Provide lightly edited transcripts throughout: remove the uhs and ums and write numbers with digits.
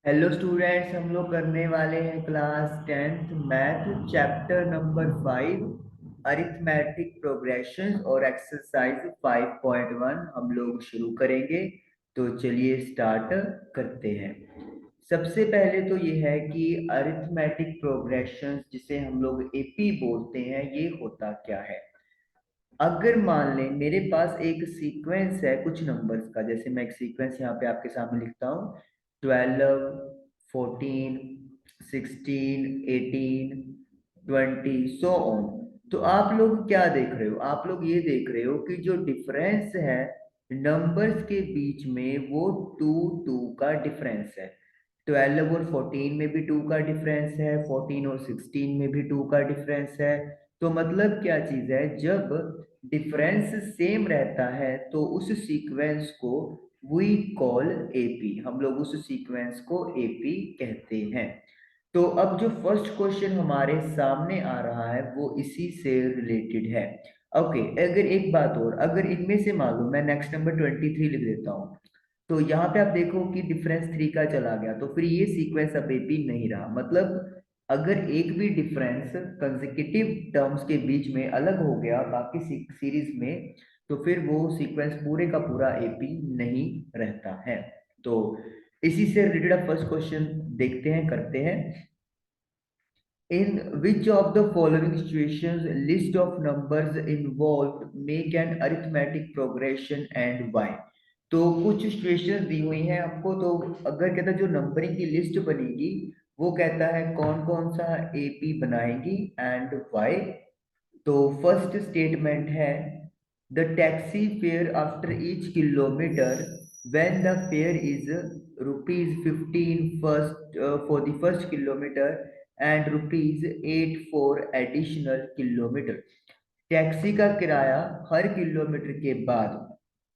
Hello students, हम लोग करने वाले हैं class 10th math chapter number 5 arithmetic progressions और एक्सरसाइज 5.1 हम लोग शुरू करेंगे। तो चलिए स्टार्ट करते हैं। सबसे पहले तो ये है कि अरिथमेटिक प्रोग्रेशंस जिसे हम लोग एपी बोलते हैं ये होता क्या है। अगर मान लें मेरे पास एक सीक्वेंस है कुछ नंबर्स का, जैसे मैं एक सीक्वेंस यहाँ पे आपके सामने लिखता हूँ 12, 14, 16, 18, 20 सो ऑन। तो आप लोग क्या देख रहे हो? आप लोग ये देख रहे हो कि जो डिफरेंस है नंबर्स के बीच में वो टू टू का डिफरेंस है। 12 और 14 में भी टू का डिफरेंस है, 14 और 16 में भी टू का डिफरेंस है। तो मतलब क्या चीज है, जब डिफरेंस सेम रहता है तो उस सीक्वेंस को वी कॉल एपी, हम लोग उस सीक्वेंस को एपी कहते हैं। तो अब जो फर्स्ट क्वेश्चन हमारे सामने आ रहा है वो इसी से रिलेटेड है। ओके, अगर एक बात और, अगर इनमें से मान लो मैं नेक्स्ट नंबर 23 लिख देता हूँ, तो यहाँ पे आप देखो कि डिफरेंस 3 का चला गया, तो फिर ये सीक्वेंस अब एपी नहीं रहा। मतलब अगर एक भी डिफरेंस कंसेक्यूटिव टर्म्स के बीच में अलग हो गया बाकी सीरीज में, तो फिर वो सीक्वेंस पूरे का पूरा एपी नहीं रहता है। तो इसी से रिलेटेड आप फर्स्ट क्वेश्चन देखते हैं, करते हैं। In which of the following situations list of numbers involved make an arithmetic progression and why? तो कुछ सिचुएशंस दी हुई हैं आपको, तो अगर कहता है जो नंबरिंग की लिस्ट बनेगी वो कहता है कौन कौन सा एपी बनाएगी एंड व्हाई। तो फर्स्ट स्टेटमेंट है the taxi fare after each kilometre when the fair is ₹15 first for the first kilometre and ₹8 for additional kilometre. Taxi का किराया हर किलोमीटर के बाद,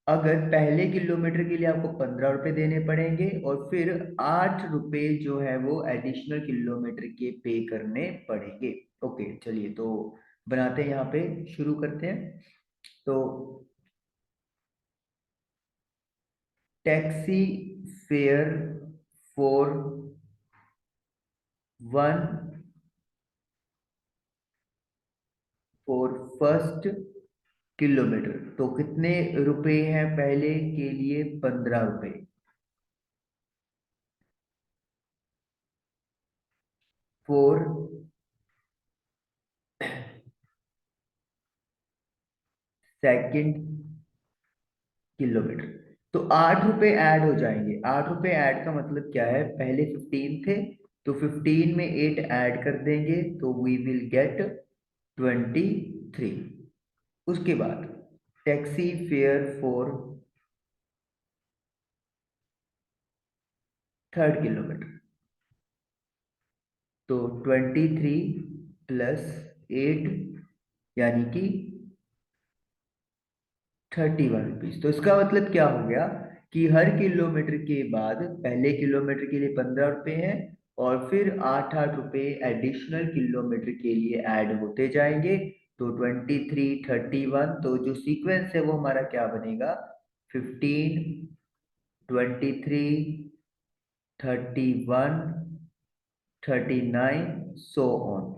अगर पहले किलोमीटर के लिए आपको ₹15 देने पड़ेंगे और फिर ₹8 जो है वो एडिशनल किलोमीटर के पे करने पड़ेंगे। ओके चलिए, तो बनाते हैं, यहाँ पे शुरू करते हैं। तो taxi fare for one for first kilometre, तो कितने रुपए हैं पहले के लिए? ₹15। फॉर सेकंड किलोमीटर, तो ₹8 ऐड हो जाएंगे। ₹8 ऐड का मतलब क्या है, पहले 15 थे तो 15 में 8 ऐड कर देंगे तो वी विल गेट 23। उसके बाद taxi fare for third kilometre, तो 23 +8 यानी कि ₹31। तो इसका मतलब क्या हो गया कि हर किलोमीटर के बाद पहले किलोमीटर के लिए ₹15 हैं और फिर ₹8 एडिशनल किलोमीटर के लिए ऐड होते जाएंगे। तो 23, 31, तो जो सीक्वेंस है वो हमारा क्या बनेगा? 15, 23, 31, 39 सो ऑन।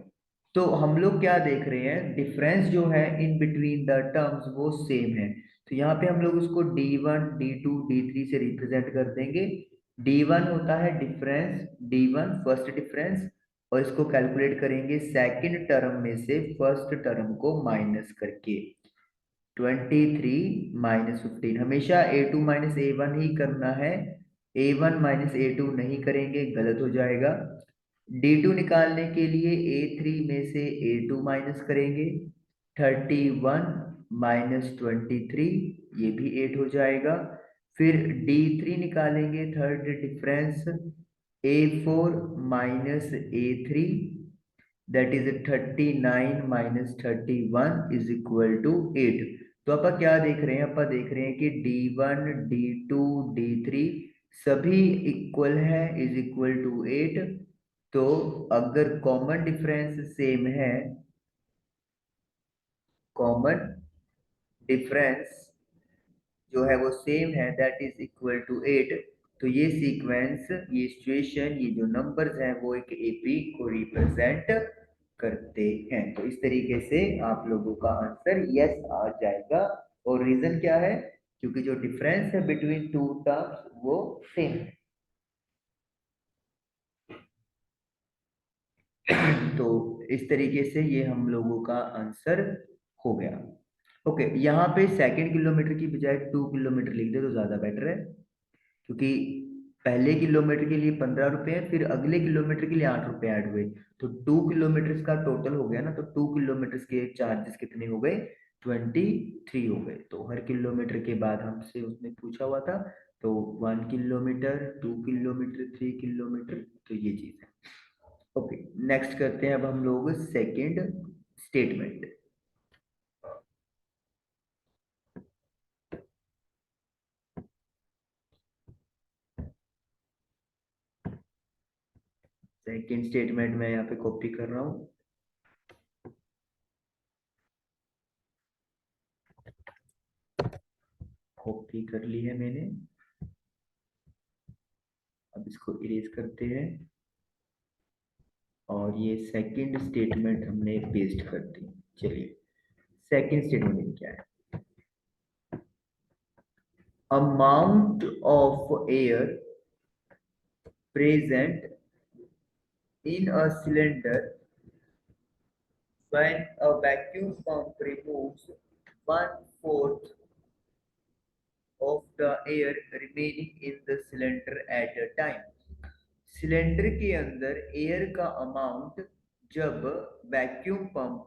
तो हम लोग क्या देख रहे हैं, डिफरेंस जो है इन बिटवीन द टर्म्स वो सेम है। तो यहाँ पे हम लोग उसको D1, D2, D3 से रिप्रेजेंट कर देंगे। D1 होता है डिफरेंस, D1 फर्स्ट डिफरेंस, और इसको कैलकुलेट करेंगे सेकंड टर्म में से फर्स्ट टर्म को माइनस करके। 23 - 15, हमेशा A2 - A1 ही करना है, A1 - A2 नहीं करेंगे, गलत हो जाएगा। D2 निकालने के लिए A3 में से A2 माइनस करेंगे। 31 - 23, ये भी 8 हो जाएगा। फिर D3 निकालेंगे, third difference, A4 - A3, that is 39 - 31 = 8। तो आप क्या देख रहे हैं, आप देख रहे हैं कि D1, D2, D3 सभी इक्वल है, इज इक्वल टू 8। तो अगर कॉमन डिफरेंस सेम है, कॉमन डिफरेंस जो है वो सेम है, दैट इज इक्वल टू 8, तो ये सीक्वेंस, ये सिचुएशन, ये जो नंबर्स हैं वो एक एपी को रिप्रेजेंट करते हैं। तो इस तरीके से आप लोगों का आंसर यस आ जाएगा। और रीजन क्या है? क्योंकि जो डिफरेंस है बिटवीन टू टर्म्स वो सेम है। तो इस तरीके से ये हम लोगों का आंसर हो गया। ओके, यहाँ पे सेकंड किलोमीटर की बजाय 2 किलोमीटर लिख दे तो ज्यादा बेटर है, क्योंकि पहले किलोमीटर के लिए 15 रुपए है, फिर अगले किलोमीटर के लिए 8 रुपए ऐड हुए, तो 2 किलोमीटर का टोटल हो गया ना। तो 2 किलोमीटर के चार्जेस कितने हो गए? 23 हो गए। तो हर किलोमीटर के बाद हमसे उसने पूछा हुआ था, तो 1 किलोमीटर, 2 किलोमीटर, 3 किलोमीटर, तो ये चीज है। ओके, नेक्स्ट करते हैं अब हम लोग सेकेंड स्टेटमेंट। सेकेंड स्टेटमेंट मैं यहाँ पे कॉपी कर रहा हूँ। कॉपी कर ली है मैंने। अब इसको इरेज करते हैं और ये सेकंड स्टेटमेंट हमने पेस्ट कर दी। चलिए, सेकंड स्टेटमेंट क्या है? Amount of air present in a cylinder when a vacuum pump removes 1/4 of the air remaining in the cylinder at a time। Cylinder के अंदर एयर का अमाउंट जब वैक्यूम पंप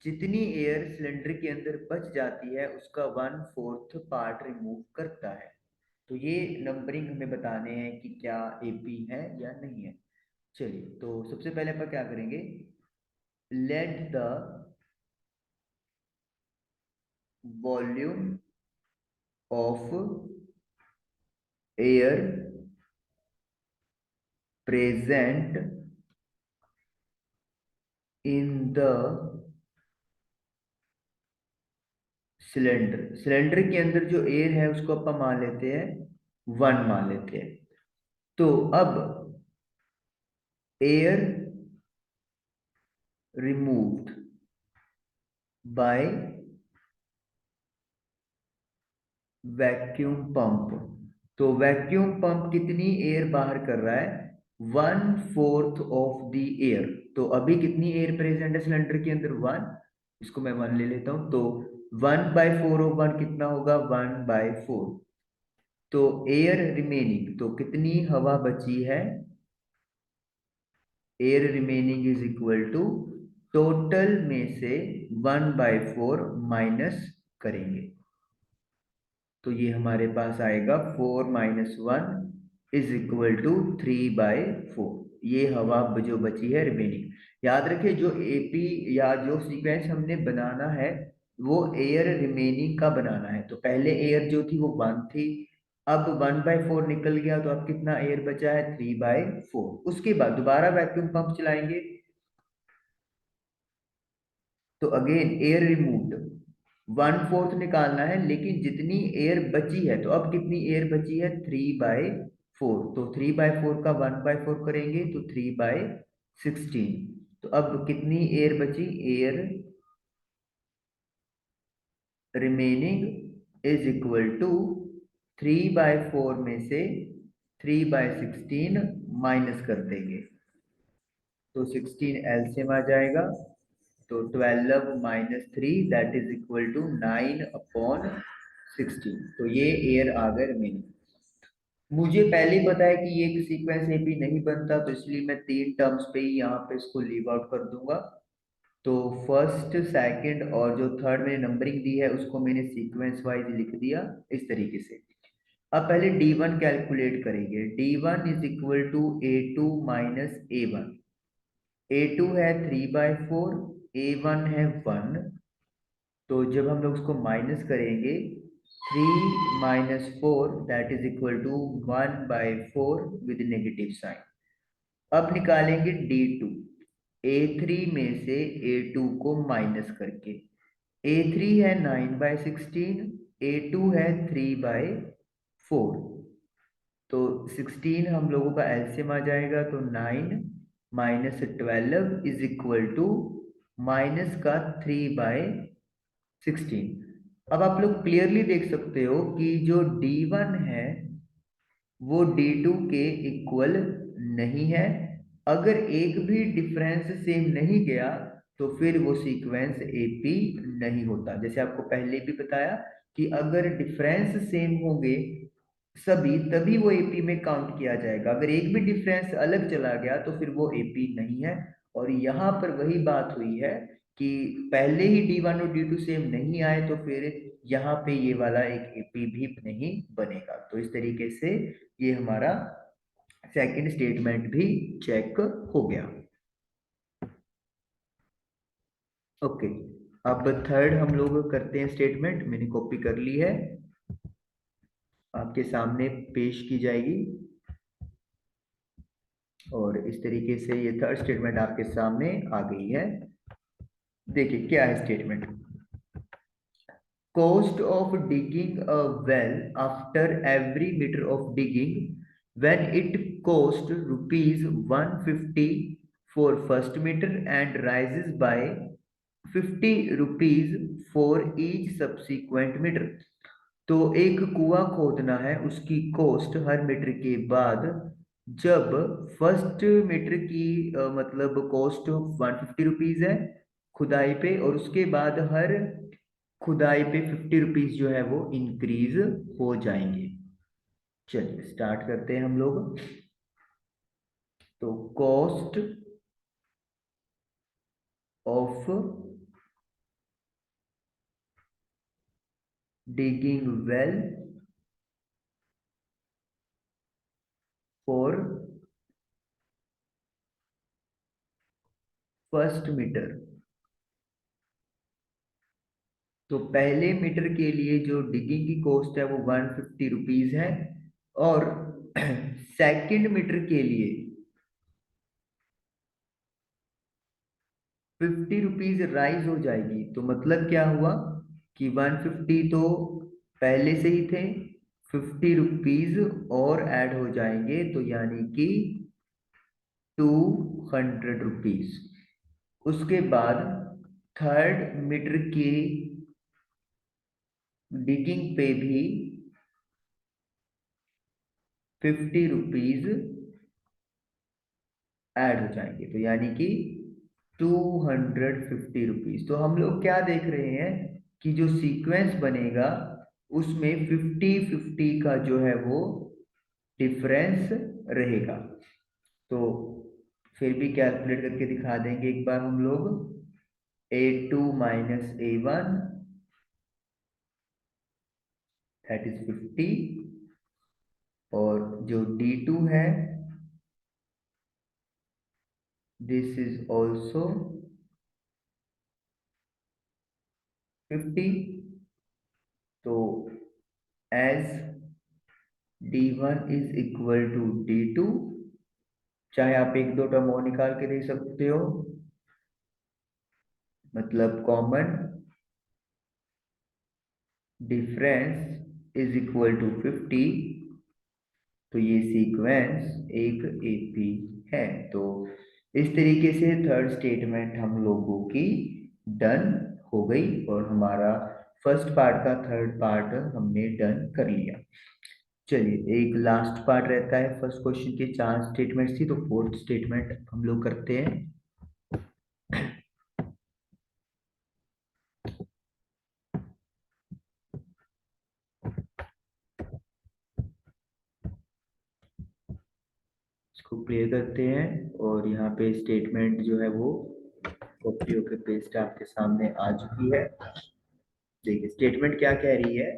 जितनी एयर सिलेंडर के अंदर बच जाती है उसका 1/4 पार्ट रिमूव करता है। तो ये नंबरिंग हमें बताने हैं कि क्या एपी है या नहीं है। चलिए, तो सबसे पहले अपन क्या करेंगे? Let the volume of air present in the cylinder, cylinder के अंदर जो एयर है उसको अपन मान लेते हैं 1 मान लेते हैं। तो अब air removed by vacuum pump, तो वैक्यूम पंप कितनी एयर बाहर कर रहा है? 1/4 ऑफ द एयर। तो अभी कितनी एयर प्रेजेंट है सिलेंडर के अंदर? 1। इसको मैं 1 ले लेता हूं, तो 1/4 ऑफ 1 कितना होगा? 1/4। तो एयर रिमेनिंग, तो कितनी हवा बची है? Air remaining is equal to total में से 1/4 माइनस करेंगे, तो ये हमारे पास आएगा 4 - 1 इज इक्वल टू 3/4। ये हवा जो बची है रिमेनिंग। याद रखिए, जो एपी या जो सीक्वेंस हमने बनाना है वो एयर रिमेनिंग का बनाना है। तो पहले एयर जो थी वो 1 थी, अब 1/4 निकल गया, तो अब कितना एयर बचा है? 3/4। उसके बाद दोबारा वैक्यूम पंप चलाएंगे, तो अगेन एयर रिमूव्ड 1/4 निकालना है, लेकिन जितनी एयर बची है, तो अब कितनी एयर बची है? 3/4। तो 3/4 का 1/4 करेंगे तो 3/16। तो अब कितनी एयर बची? Air remaining is equal to 3/4 में से 3/16 माइनस कर देंगे, तो 16 एलसीएम आ जाएगा। तो 12 - 3 दैट इज इक्वल टू 9/16। तो ये एयर आ गए रिमेनिंग। मुझे पहले ही पता है कि ये सीक्वेंस एपी नहीं बनता, तो इसलिए मैं 3 टर्म्स पे ही यहाँ पे इसको लीव आउट कर दूंगा। तो फर्स्ट, सेकंड और जो थर्ड मैंने नंबरिंग दी है उसको मैंने सीक्वेंस वाइज लिख दिया इस तरीके से। अब पहले D1 कैलकुलेट करेंगे। D1 is equal to A2 - A1। A2 है 3/4, A1 है 1। तो जब हम लोग उसको माइनस करेंगे, 3 - 4 that is equal to 1/4 with negative sign. अब निकालेंगे D2, A3 में से A2 को माइनस करके। A3 है 9/16, A2 है 3/4। तो 16 हम लोगों का एलसीएम आ जाएगा, तो 9 minus 12 is equal to minus का 3/16। अब आप लोग क्लियरली देख सकते हो कि जो D1 है वो D2 के इक्वल नहीं है। अगर एक भी डिफरेंस सेम नहीं गया तो फिर वो सीक्वेंस एपी नहीं होता। जैसे आपको पहले भी बताया कि अगर डिफरेंस सेम होंगे सभी, तभी वो एपी में काउंट किया जाएगा। अगर एक भी डिफरेंस अलग चला गया तो फिर वो एपी नहीं है। और यहाँ पर वही बात हुई है कि पहले ही D1 और D2 सेम नहीं आए तो फिर यहाँ पे ये वाला एक एपी भी नहीं बनेगा। तो इस तरीके से ये हमारा सेकंड स्टेटमेंट भी चेक हो गया। ओके, अब थर्ड हम लोग करते हैं स्टेटमेंट। मैंने कॉपी कर ली है, आपके सामने पेश की जाएगी। और इस तरीके से ये थर्ड स्टेटमेंट आपके सामने आ गई है। देखिए क्या है statement. Cost of digging a well after every meter of digging, when it cost rupees 150 for first meter and rises by 50 rupees for each subsequent meter। तो एक कुआं खोदना है, उसकी कॉस्ट हर मीटर के बाद, जब फर्स्ट मीटर की मतलब कॉस्ट 150 रुपीज है खुदाई पे, और उसके बाद हर खुदाई पे 50 रुपीज जो है वो इंक्रीज हो जाएंगे। चलिए स्टार्ट करते हैं हम लोग। तो cost of digging well for first metre. तो पहले मीटर के लिए जो डिगिंग की कॉस्ट है वो 150 रुपीज है, और सेकंड मीटर के लिए 50 रुपीज राइज हो जाएगी। तो मतलब क्या हुआ कि 150 तो पहले से ही थे, 50 रुपीज और ऐड हो जाएंगे, तो यानी कि 200 रुपीज। उसके बाद थर्ड मीटर की डिगिंग पे भी 50 रुपीज ऐड हो जाएंगे, तो यानी कि 250 रुपीज। तो हम लोग क्या देख रहे हैं कि जो सीक्वेंस बनेगा उसमें 50-50 का जो है वो डिफरेंस रहेगा। तो फिर भी कैलकुलेट करके दिखा देंगे एक बार हम लोग। A2 minus A1 that is 50, और जो D2 है दिस इज ऑल्सो 50। तो as D1 is equal to D2, चाहे आप एक दो टर्म और निकाल के दे सकते हो, मतलब common difference is equal to 50। तो ये सीक्वेंस एक एपी है। तो इस तरीके से थर्ड स्टेटमेंट हम लोगों की डन हो गई, और हमारा फर्स्ट पार्ट का थर्ड पार्ट हमने डन कर लिया। चलिए एक लास्ट पार्ट रहता है। फर्स्ट क्वेश्चन के 4 स्टेटमेंट्स थी, तो फोर्थ स्टेटमेंट हम लोग करते हैं। इसको क्लियर करते हैं, और यहाँ पे स्टेटमेंट जो है वो कॉपी होकर पेस्ट आपके सामने आ चुकी है। देखिए स्टेटमेंट क्या कह रही है।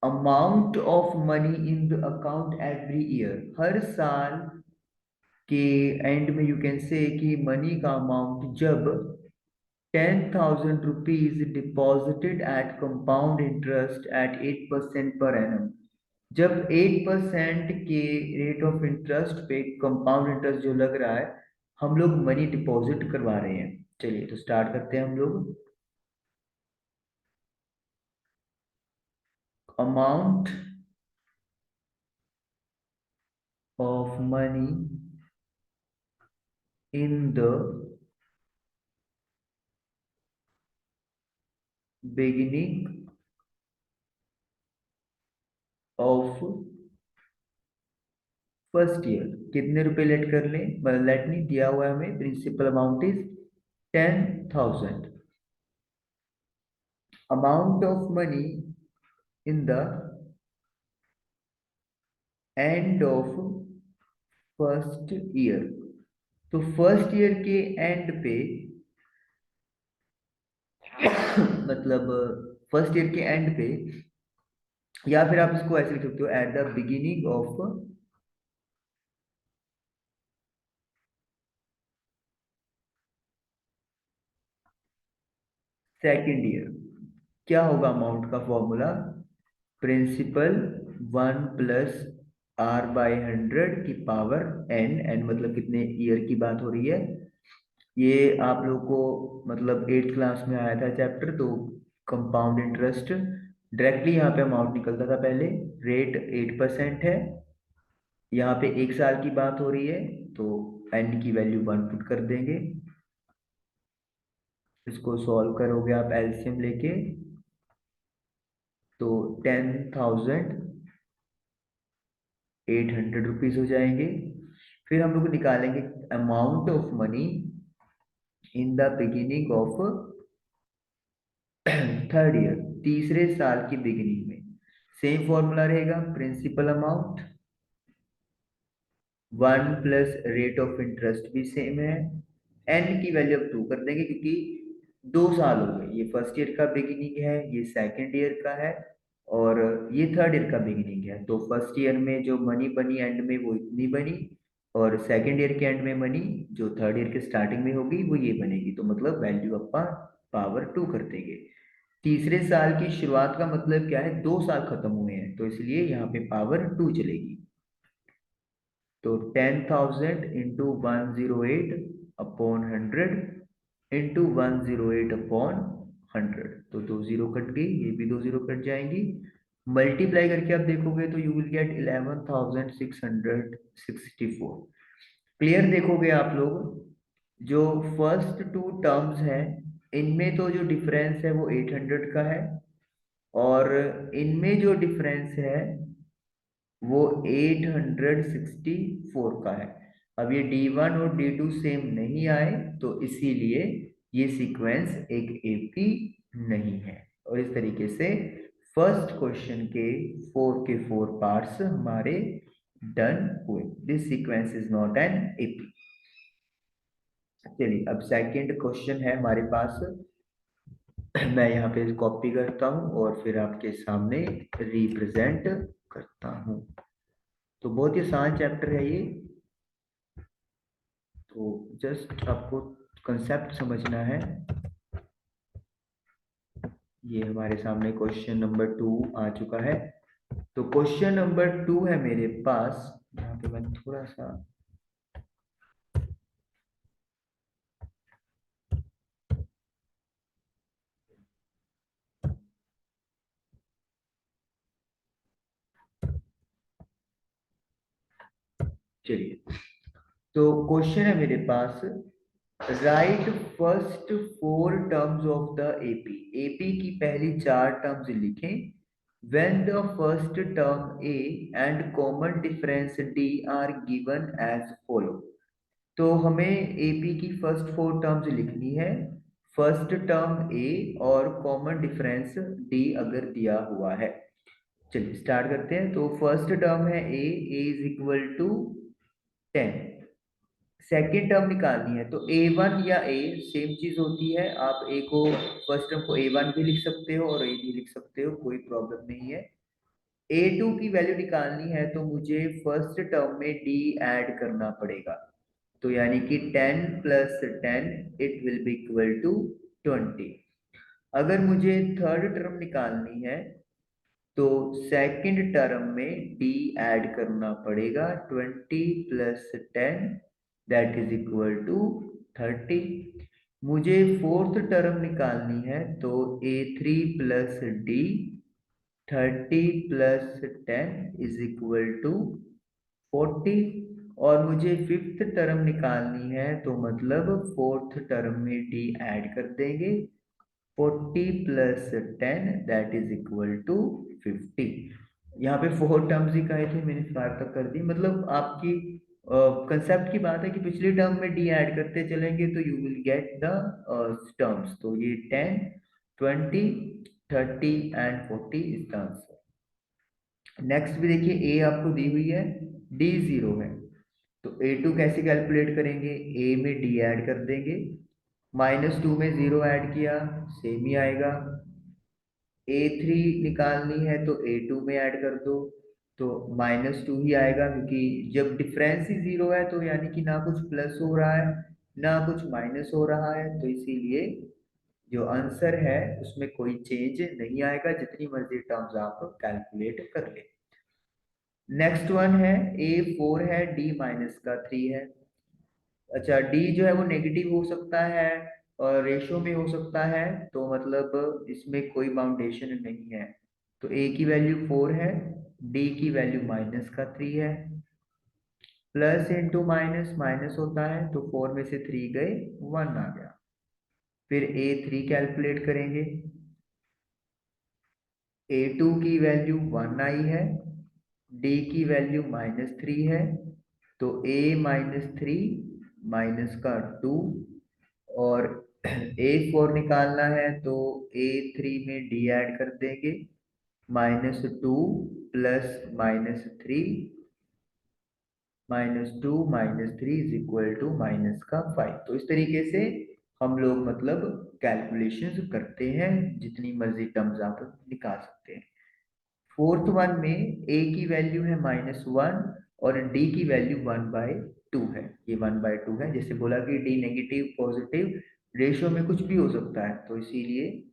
Amount of money in the account every year, हर साल के एंड में यू कैन से कि मनी का अमाउंट जब 10,000 rupees deposited at compound interest at 8% per annum, जब 8% के रेट ऑफ इंटरेस्ट पे कंपाउंड इंटरेस्ट जो लग रहा है, हम लोग मनी डिपॉजिट करवा रहे हैं। चलिए तो स्टार्ट करते हैं हम लोग। Amount of money in the beginning of first year. कितने रुपए लेट कर लें, मतलब लेट नहीं दिया हुआ है हमें, principal amount is 10,000। Amount of money in the end of first year. तो फर्स्ट ईयर के एंड पे मतलब फर्स्ट ईयर के एंड पे, या फिर आप इसको ऐसे लिख सकते हो at the beginning of second year. क्या होगा अमाउंट का फॉर्मूला, प्रिंसिपल 1 + r/100 की पावर n मतलब कितने ईयर की बात हो रही है। ये आप लोगों को मतलब 8th क्लास में आया था चैप्टर, तो कंपाउंड इंटरेस्ट डायरेक्टली यहाँ पे अमाउंट निकलता था पहले। रेट 8% है, यहाँ पे 1 साल की बात हो रही है, तो n की वैल्यू 1 पुट कर देंगे। इसको सॉल्व करोगे आप एलसीएम लेके, तो 10,800 हो जाएंगे। फिर हम लोग निकालेंगे amount of money in the beginning of third year, तीसरे साल की बिगिनिंग में। सेम फॉर्मूला रहेगा, principal amount 1 + rate of interest भी सेम है। एन की वैल्यू अब 2 कर देंगे, क्योंकि 2 साल हो गए, ये फर्स्ट ईयर का बिगिनिंग है, ये सेकेंड ईयर का है, और ये थर्ड ईयर का बिगिनिंग है। तो फर्स्ट ईयर में जो मनी बनी एंड में वो इतनी बनी, और सेकेंड ईयर के एंड में मनी जो थर्ड ईयर के स्टार्टिंग में होगी वो ये बनेगी। तो मतलब वैल्यू अपन पावर 2 कर देंगे। तीसरे साल की शुरुआत का मतलब क्या है, 2 साल खत्म हुए हैं, तो इसलिए यहाँ पे पावर 2 चलेगी। तो 10,000 इंटू 108 अपॉन 100 इंटू 108 अपॉन 100, तो 2 जीरो कट गई, ये भी 2 जीरो कट जाएंगी। मल्टीप्लाई करके आप देखोगे तो यू विल गेट 11,664। क्लियर देखोगे आप लोग, जो फर्स्ट टू टर्म्स हैं इनमें तो जो डिफरेंस है वो 800 का है, और इनमें जो डिफरेंस है वो 864 का है। अब ये D1 और D2 सेम नहीं आए, तो इसीलिए ये सीक्वेंस एक एपी नहीं है। और इस तरीके से फर्स्ट क्वेश्चन के 4 पार्ट्स हमारे डन हुए। This sequence is not an AP. चलिए अब सेकंड क्वेश्चन है हमारे पास। मैं यहाँ पे कॉपी करता हूँ और फिर आपके सामने रिप्रेजेंट करता हूँ। तो बहुत ही आसान चैप्टर है ये, तो जस्ट आपको कंसेप्ट समझना है। ये हमारे सामने क्वेश्चन नंबर 2 आ चुका है। तो क्वेश्चन नंबर 2 है मेरे पास, यहाँ पे मैं थोड़ा सा, चलिए तो क्वेश्चन है मेरे पास, write first 4 terms of the AP. AP की पहली 4 टर्म्स लिखें। when the first term a and common difference d are given as follow। तो हमें एपी की फर्स्ट 4 टर्म्स लिखनी है। फर्स्ट टर्म ए और कॉमन डिफरेंस डी अगर दिया हुआ है। चलिए स्टार्ट करते हैं। तो फर्स्ट टर्म है a is equal to 10। Second term निकालनी है, तो a1 या a सेम चीज होती है। आप a को फर्स्ट टर्म को a1 भी लिख सकते हो और a भी लिख सकते हो, कोई प्रॉब्लम नहीं है। a2 की वैल्यू निकालनी है, तो मुझे फर्स्ट टर्म में d ऐड करना पड़ेगा। तो यानी कि 10 + 10 it will be equal to 20। अगर मुझे थर्ड टर्म निकालनी है, तो सेकंड टर्म में d ऐड करना पड़ेगा। 20 + 10 दैट इज इक्वल टू 30। मुझे फोर्थ टर्म निकालनी है, तो a3 + d 30 + 10 is equal to 40 और मुझे फिफ्थ टर्म निकालनी है, तो मतलब फोर्थ टर्म में डी ऐड कर देंगे। 40 plus 10 that is equal to 50। यहाँ पे 4 टर्म्स ही कहे थे, मैंने 5 तक कर दी। मतलब आपकी कंसेप्ट की बात है कि पिछले टर्म में डी ऐड करते चलेंगे तो you will get the terms. तो ये 10, 20, 30 and 40 is the answer. Next भी देखिए, ए आपको दी हुई है, डी 0 है, तो A2 कैसे कैलकुलेट करेंगे? ए में डी ऐड कर देंगे, -2 में 0 ऐड किया, सेम ही आएगा। A3 निकालनी है तो A2 में ऐड कर दो, तो -2 ही आएगा, क्योंकि जब डिफरेंस ही 0 है तो यानी कि ना कुछ प्लस हो रहा है ना कुछ माइनस हो रहा है, तो इसीलिए जो आंसर है उसमें कोई चेंज नहीं आएगा, जितनी मर्जी टर्म्स आप कैलकुलेट कर ले। नेक्स्ट वन है, A4 है, D -3 है। अच्छा, डी जो है वो नेगेटिव हो सकता है और रेशो में हो सकता है, तो मतलब इसमें कोई बाउंडेशन नहीं है। तो ए की वैल्यू 4 है, डी की वैल्यू -3 है। प्लस इंटू माइनस माइनस होता है, तो 4 में से 3 गए, 1 आ गया। फिर A3 कैलकुलेट करेंगे, A2 की वैल्यू 1 आई है, डी की वैल्यू -3 है, तो A-3 माइनस का 2, और A4 निकालना है तो A3 में डी ऐड कर देंगे, -2 प्लस -3, -2 -3 इज इक्वल टू -5। तो इस तरीके से हम लोग मतलब कैलकुलेशंस करते हैं, जितनी मर्जी टर्म्स आप निकाल सकते हैं। फोर्थ वन में ए की वैल्यू है -1 और डी की वैल्यू 1/2 है। ये 1/2 है, जैसे बोला कि डी नेगेटिव पॉजिटिव रेशियो में कुछ भी हो सकता है, तो इसीलिए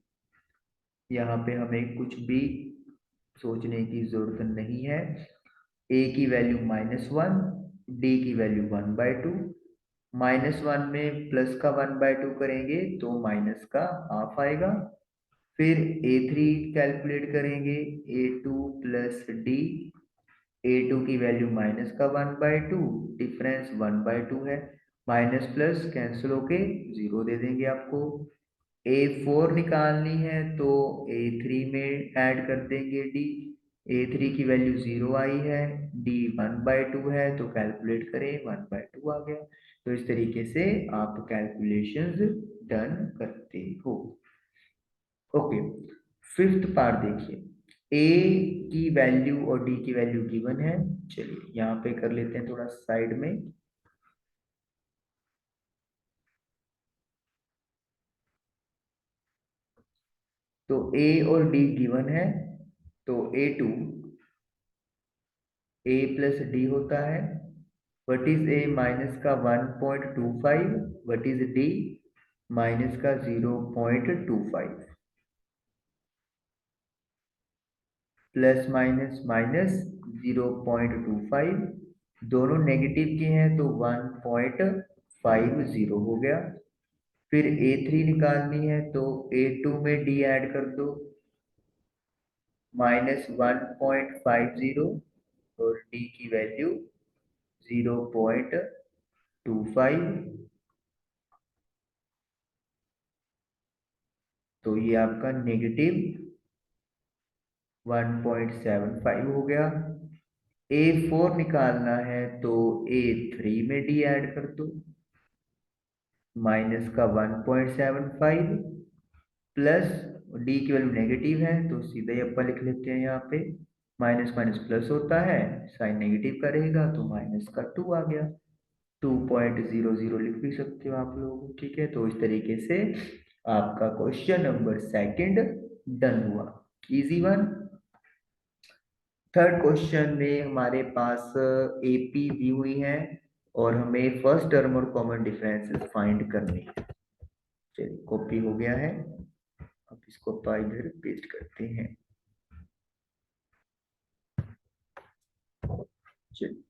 यहाँ पे हमें कुछ भी सोचने की जरूरत नहीं है। ए की वैल्यू -1, डी की वैल्यू 1/2। -1 में प्लस का 1/2 करेंगे तो माइनस का हाफ आएगा। फिर A3 कैलकुलेट करेंगे, A2 प्लस डी, A2 की वैल्यू माइनस का 1/2, डिफरेंस 1/2 है, माइनस प्लस कैंसिल होके 0 दे देंगे आपको। A4 निकालनी है तो A3 में ऐड कर देंगे डी, A3 की वैल्यू 0 आई है, डी 1/2 है, तो कैलकुलेट करें 1/2 आ गया। तो इस तरीके से आप कैलकुलेशंस डन करते हो। ओके, फिफ्थ पार्ट देखिए, ए की वैल्यू और डी की वैल्यू गिवन है। चलिए यहाँ पे कर लेते हैं थोड़ा साइड में। तो ए और डी गिवन है, तो A2 ए प्लस डी होता है। What is a? माइनस का 1.25, वट इज डी? माइनस का 0.25। प्लस माइनस माइनस 0.25, दोनों नेगेटिव के हैं तो 1.50 हो गया। फिर A3 निकालनी है तो A2 में डी ऐड कर दो, -1.50 और डी की वैल्यू 0.25, तो ये आपका -1.75 हो गया। A4 निकालना है तो A3 में डी ऐड कर दो, माइनस का 1.75 प्लस, डी की वैल्यू नेगेटिव है तो सीधे ही अपन लिख लेते हैं, यहाँ पे माइनस माइनस प्लस होता है, साइन नेगेटिव का रहेगा तो -2 आ गया। 2.00 लिख भी सकते हो आप लोग, ठीक है। तो इस तरीके से आपका क्वेश्चन नंबर सेकंड डन हुआ, इजी वन। थर्ड क्वेश्चन में हमारे पास एपी दी हुई है और हमें फर्स्ट टर्म और कॉमन डिफरेंसेस फाइंड करने हैं। चलिए, कॉपी हो गया है, अब इसको इधर पेस्ट करते हैं।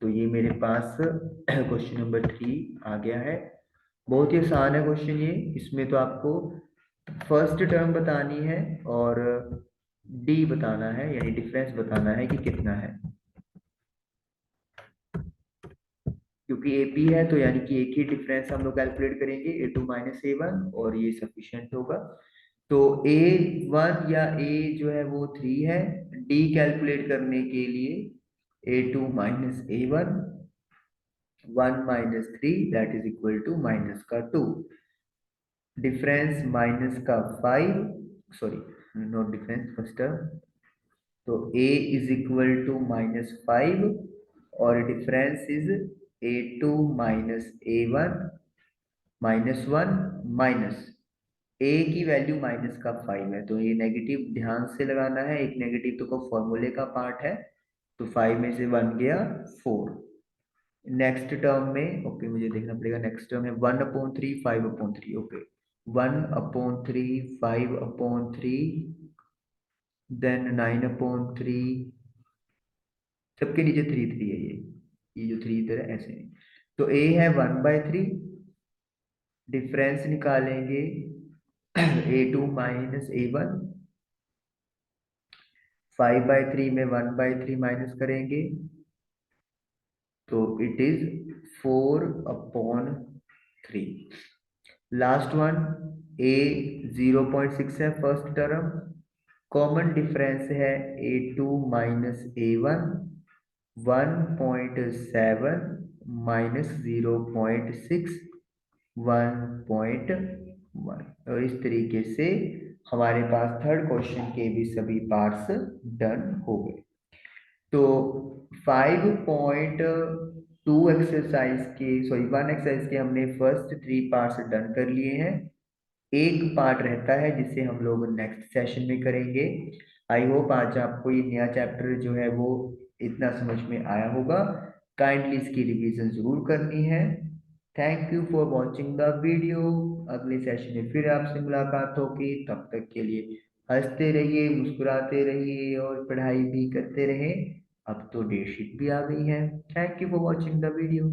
तो ये मेरे पास क्वेश्चन नंबर 3 आ गया है। बहुत ही आसान है क्वेश्चन ये। इसमें तो आपको फर्स्ट टर्म बतानी है और डी बताना है, यानी डिफरेंस बताना है कि कितना है। क्योंकि ए पी है तो यानी कि एक ही डिफरेंस हम लोग कैलकुलेट करेंगे, ए टू माइनस ए वन, और ये सफिशिएंट होगा। तो ए वन या ए जो है वो थ्री है, डी कैलकुलेट करने के लिए a two minus a one, one minus three that is equal to minus का टू, डिफरेंस माइनस का five, sorry not difference first term, तो a is equal to minus five, और difference is a two minus a one minus one, minus a की value minus का five है, तो ये negative ध्यान से लगाना है, एक नेगेटिव तो को फॉर्मूले का पार्ट है, तो फाइव में से वन गया फोर। नेक्स्ट टर्म में ओके मुझे देखना पड़ेगा, नेक्स्ट टर्म है one upon three five upon three, okay one upon three five upon three, then nine upon three, सबके नीचे थ्री थ्री है, ये जो थ्री इधर है ऐसे नहीं, तो a है वन बाय थ्री, डिफरेंस निकालेंगे a two minus a one, five by three में वन बाय थ्री माइनस करेंगे, तो it is four upon three. Last one a 0.6 है फर्स्ट टर्म, कॉमन डिफरेंस है a two minus a one, 1.7 माइनस 0.6, 1.1, और इस तरीके से हमारे पास थर्ड क्वेश्चन के भी सभी पार्ट्स डन हो गए। तो 5.2 एक्सरसाइज के सॉरी वन एक्सरसाइज के हमने फर्स्ट थ्री पार्ट्स डन कर लिए हैं, एक पार्ट रहता है जिसे हम लोग नेक्स्ट सेशन में करेंगे। आई होप आज आपको ये नया चैप्टर जो है वो इतना समझ में आया होगा, काइंडली इसकी रिवीजन जरूर करनी है। Thank you for watching the video, अगले सेशन में फिर आपसे मुलाकात होगी, तब तक के लिए हंसते रहिए, मुस्कुराते रहिए और पढ़ाई भी करते रहें। अब तो डेट शीट भी आ गई है। Thank you for watching the video.